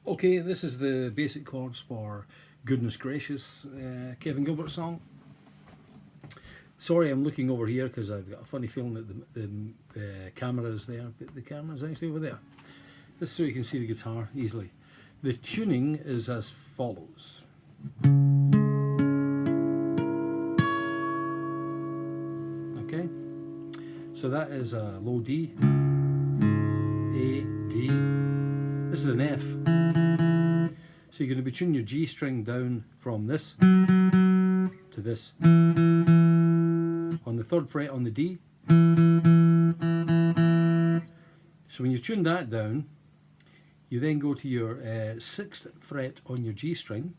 Okay, this is the basic chords for Goodness Gracious, Kevin Gilbert song. Sorry, I'm looking over here because I've got a funny feeling that the camera is there, but the camera is actually over there. This is so you can see the guitar easily. The tuning is as follows. Okay, so that is a low D, A, D. This is an F. So you're going to be tuning your G string down from this to this. On the 3rd fret on the D. So when you tune that down, you then go to your 6th fret on your G string.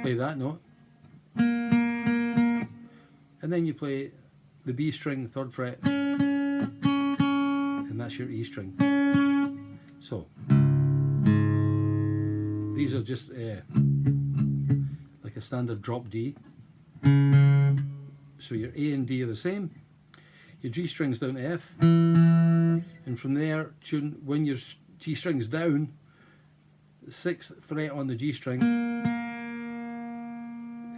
Play that note. And then you play the B string, 3rd fret. And that's your E string. So these are just like a standard drop D. So your A and D are the same. Your G string's down to F, and from there, tune when your G string's down, the 6th fret on the G string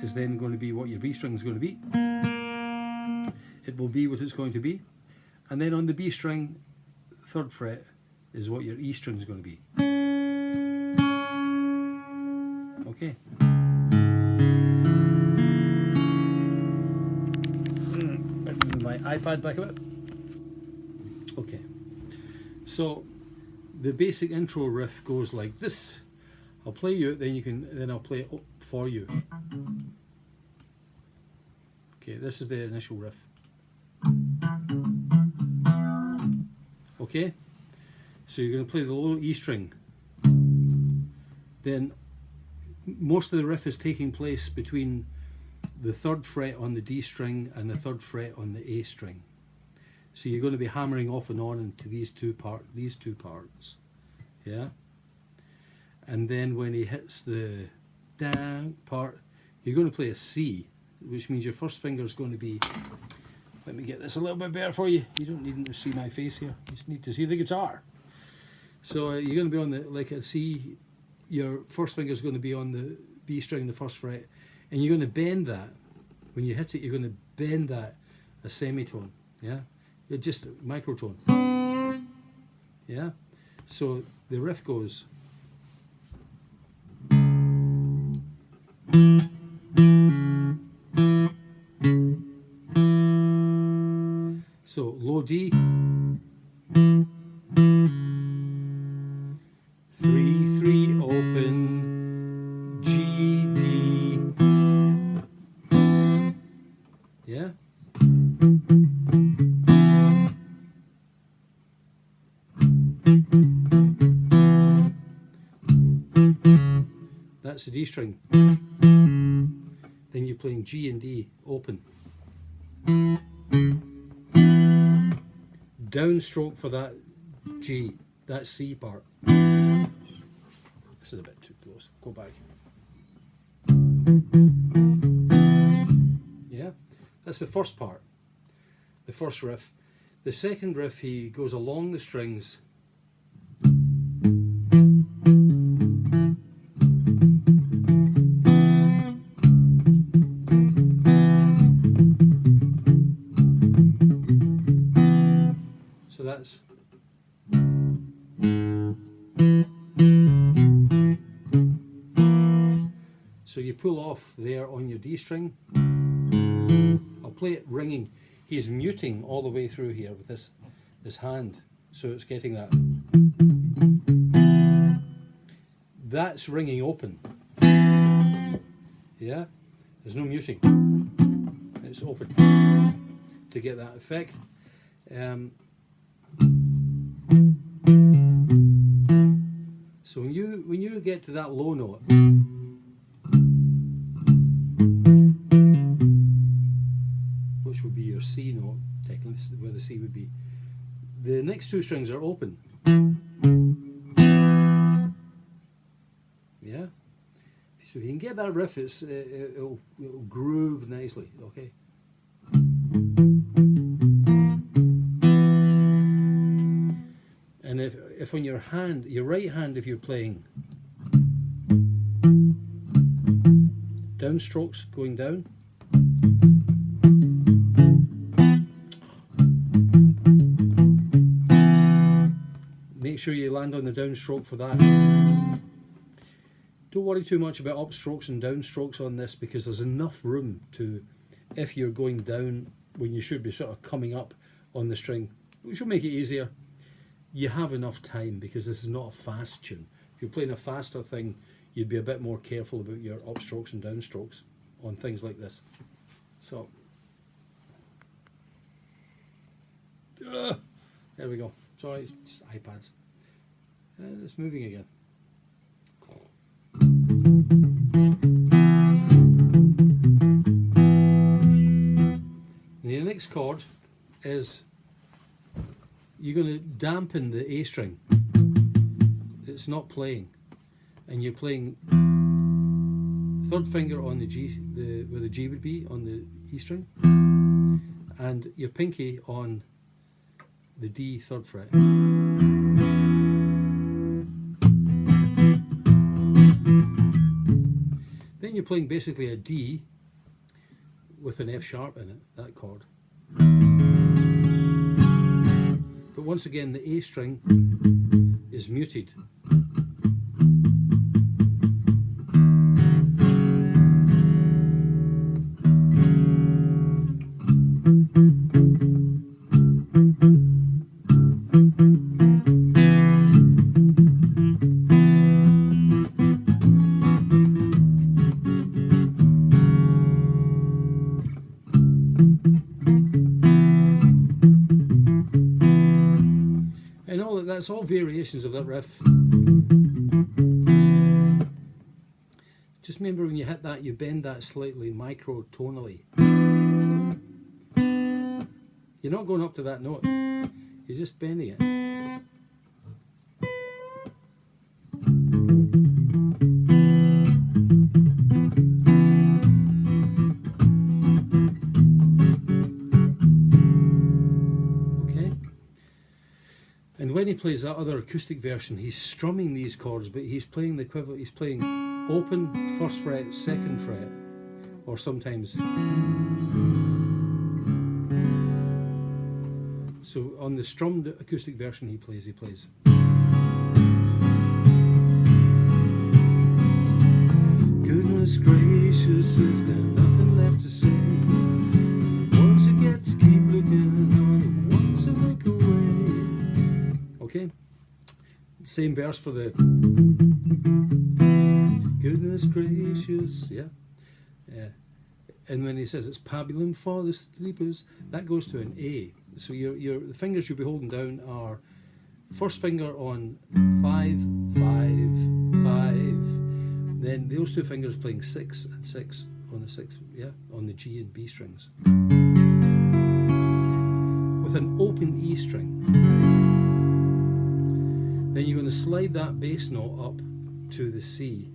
is then going to be what your B string is going to be. It will be what it's going to be, and then on the B string, 3rd fret is what your E string is going to be. Okay. My iPad back a bit. Okay. So the basic intro riff goes like this. I'll play you, then I'll play it for you. Okay, this is the initial riff. Okay, so you're going to play the low E string. Then most of the riff is taking place between the 3rd fret on the D string and the 3rd fret on the A string. So you're going to be hammering off and on into these two parts. Yeah? And then when he hits the down part, you're going to play a C, which means your first finger is going to be, let me get this a little bit better for you. You don't need to see my face here, you just need to see the guitar. So you're going to be on the, like a C, your first finger is going to be on the B string, the 1st fret, and you're going to bend that. When you hit it, you're going to bend that a semitone. Yeah? You're just a microtone. Yeah? So the riff goes. So low D. 3/3 open, G, D. Yeah? That's the D string. Then you're playing G and D open. Downstroke for that G, that C part. This is a bit too close. Go back. Yeah, that's the first part, the first riff. The second riff, he goes along the strings. So that's. So you pull off there on your D string. I'll play it ringing. He's muting all the way through here with this hand, so it's getting that. That's ringing open. Yeah, there's no muting. It's open to get that effect. So when you get to that low note, which would be your C note, technically where the C would be, the next two strings are open. Yeah. So if you can get that riff, it'll groove nicely. Okay. And if if on your hand, your right hand, if you're playing downstrokes going down, make sure you land on the downstroke for that. Don't worry too much about upstrokes and downstrokes on this, because there's enough room to, if you're going down when you should be sort of coming up on the string, which will make it easier, you have enough time, because this is not a fast tune. If you're playing a faster thing, you'd be a bit more careful about your upstrokes and downstrokes on things like this. So, there we go. Sorry, it's just iPads. And it's moving again. The next chord is, you're going to dampen the A string. It's not playing, and you're playing third finger on the G, where the G would be on the E string, and your pinky on the D third fret. Then you're playing basically a D with an F sharp in it, that chord. But once again, the A string is muted. And all that's all variations of that riff. Just remember, when you hit that, you bend that slightly microtonally. You're not going up to that note, you're just bending it. And when he plays that other acoustic version, he's strumming these chords, but he's playing the equivalent. He's playing open first fret, second fret, or sometimes. So on the strummed acoustic version, he plays. Goodness gracious, is there nothing left to say? Once it gets, keep looking on. Once I look away. Okay, same verse for the goodness gracious, yeah. And when he says it's pabulum for the sleepers, that goes to an A. So the fingers you'll be holding down are first finger on 5, 5, 5. Then those two fingers playing 6 and 6 on the 6, yeah, on the G and B strings, with an open E string. Then you're going to slide that bass note up to the C.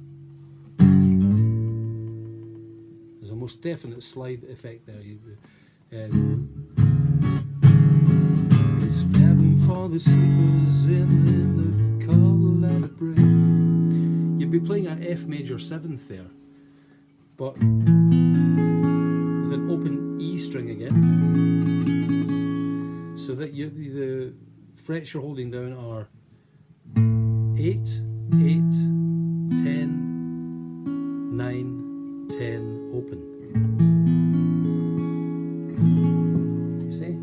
There's a most definite slide effect there. It's heaven for the sleepers in the cold break. You'd be playing an F major 7th there, but with an open E string again, so that the frets you're holding down are 8, 8, 10, 9, 10, open. You see?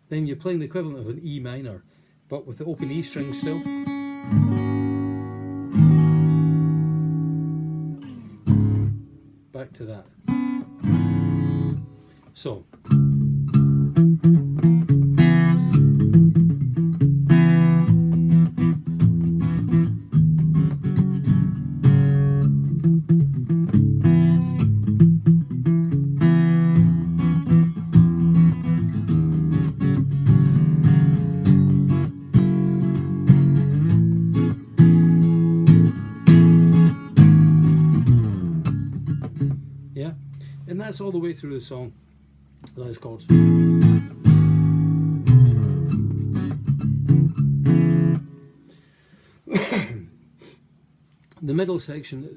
Then you're playing the equivalent of an E minor, but with the open E string still. Back to that. So. And that's all the way through the song, those chords. The middle section,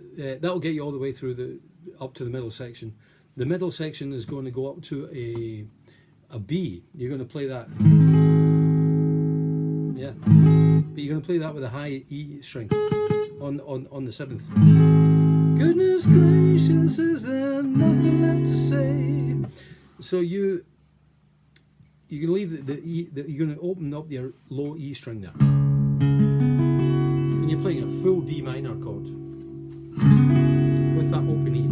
that'll get you all the way through up to the middle section. The middle section is going to go up to a B. You're going to play that, yeah, but you're going to play that with a high E string on the 7th. Goodness gracious, is there nothing left to say? So you can leave the E. You're going to open up your low E string there, and you're playing a full D minor chord with that open E.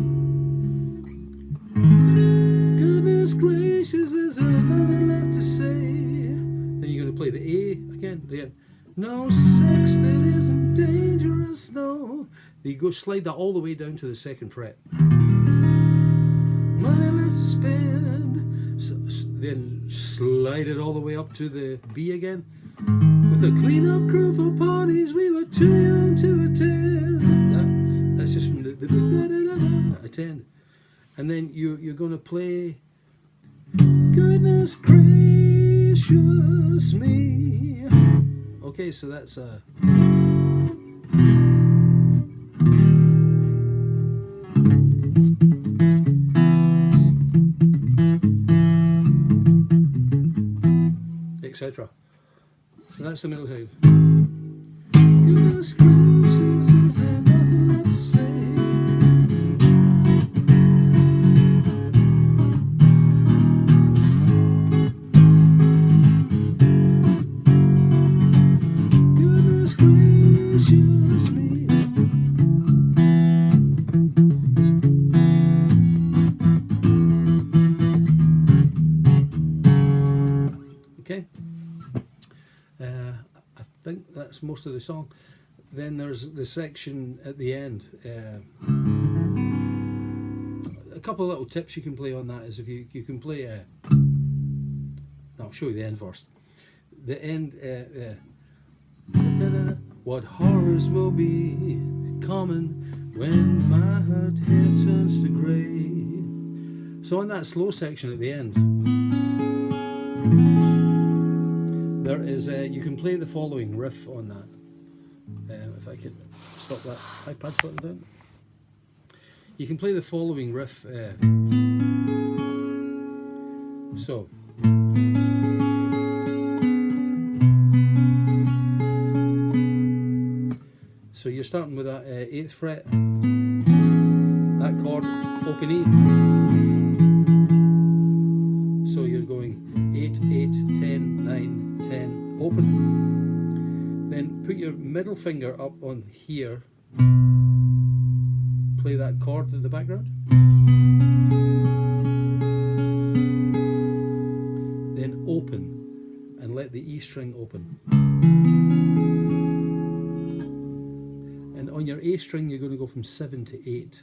Goodness gracious, is there nothing left to say? Then you're going to play the A again. No sex that isn't dangerous, no. You go slide that all the way down to the 2nd fret. Money left to spend. Then slide it all the way up to the B again. With a clean-up crew for parties we were too young to attend. That's just from the attend. And then you're going to play Goodness gracious me. Okay, so that's a etc. So that's the middle section. Goodness gracious, is there nothing left to say? Goodness gracious me. Okay. I think that's most of the song. Then there's the section at the end. A couple of little tips you can play on that is if you can play. I'll show you the end first. The end. What horrors will be common when my hair turns to grey. So on that slow section at the end, there is you can play the following riff on that. If I could stop that iPad slipping down. You can play the following riff. So. So you're starting with that 8th fret, that chord, open E. So you're going 8, 8, 10, 9, 10, open. Then put your middle finger up on here, play that chord in the background. Then open and let the E string open. And on your A string you're going to go from 7 to 8.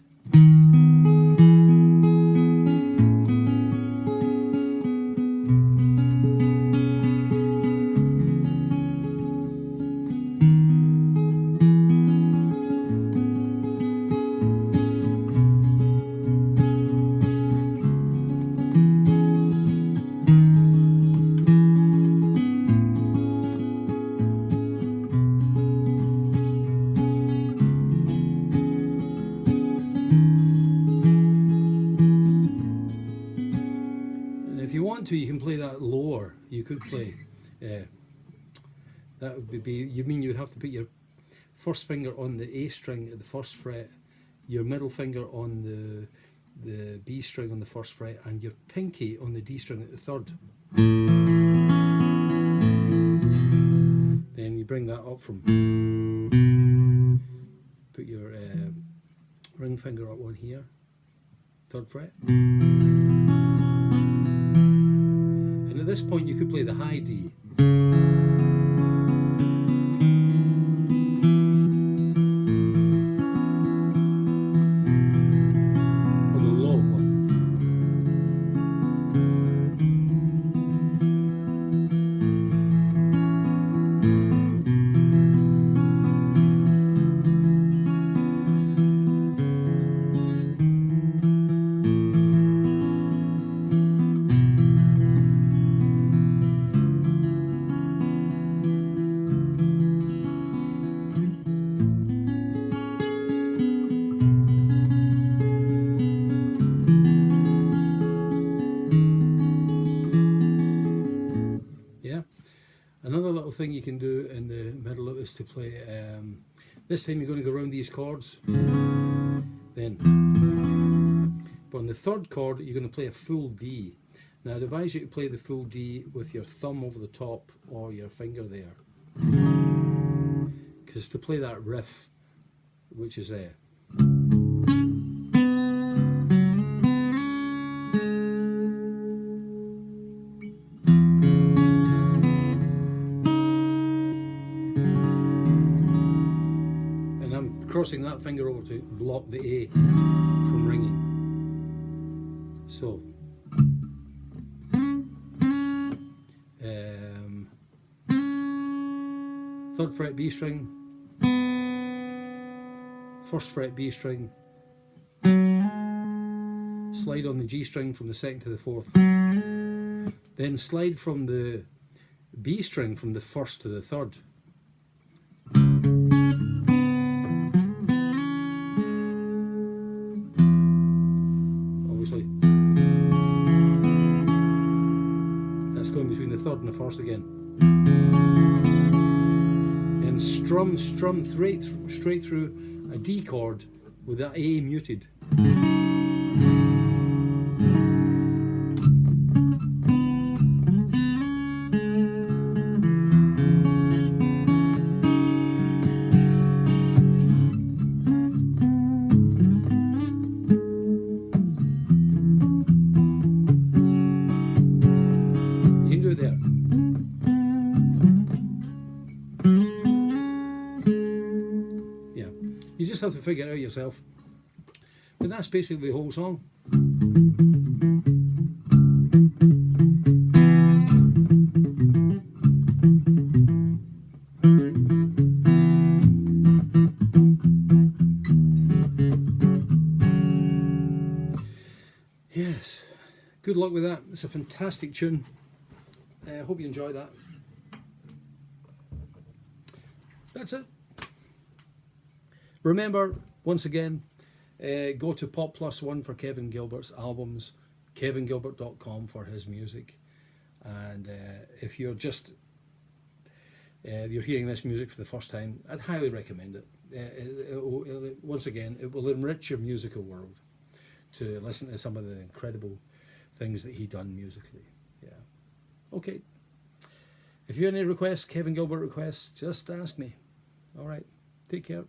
You can play that lower. You could play that would be, you mean you would have to put your first finger on the A string at the 1st fret, your middle finger on the B string on the 1st fret, and your pinky on the D string at the 3rd. Then you bring that up from, put your ring finger up on here, 3rd fret. At this point you could play the high D. Or the low one. thing you can do in the middle is to play, this time you're going to go around these chords, then, but on the third chord you're going to play a full D. Now I'd advise you to play the full D with your thumb over the top or your finger there, because to play that riff, which is a crossing that finger over to block the A from ringing. So third fret B string, first fret B string, slide on the G string from the second to the fourth, then slide from the B string from the first to the third. That's going between the third and the first again. And strum straight through a D chord with that A muted. There. Yeah, you just have to figure it out yourself. But that's basically the whole song. Yes, good luck with that. It's a fantastic tune. I hope you enjoy that. That's it. Remember, once again, go to Pop Plus One for Kevin Gilbert's albums, kevingilbert.com for his music. And if you're just you're hearing this music for the first time, I'd highly recommend it. Once again, it will enrich your musical world to listen to some of the incredible things that he done musically. Yeah. Okay. If you have any requests, Kevin Gilbert requests, just ask me. All right. Take care.